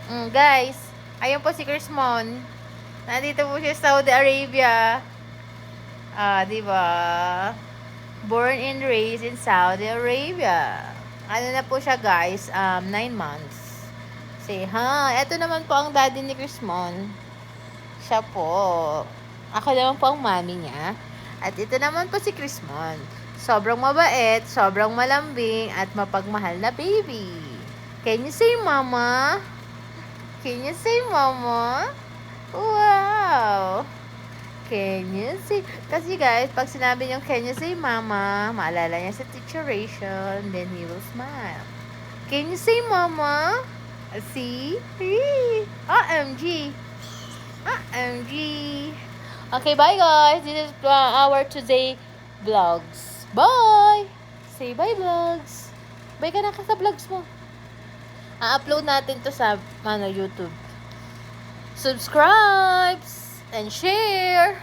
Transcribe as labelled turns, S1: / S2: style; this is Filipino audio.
S1: Guys, ayun po si Chris Mon. Nandito po siya sa Saudi Arabia. Di ba? Born and raised in Saudi Arabia. Ano na po siya guys? 9 months. Say hi. Ito naman po ang daddy ni Chris Mon. Siya po. Ako naman po ang mami niya. At ito naman po si Chris Mon. Sobrang mabait, sobrang malambing, at mapagmahal na baby. Can you say mama? Can you say mama? Wow! Can you say? Kasi guys, pag sinabi niyo can you say mama, maalala niya sa teacher Rachel, then he will smile. Can you say mama? See? OMG! OMG! Okay, bye guys. This is our today vlogs. Bye! Say bye vlogs. Bye ka na ka sa vlogs mo. A-upload natin to sa YouTube. Subscribe and share.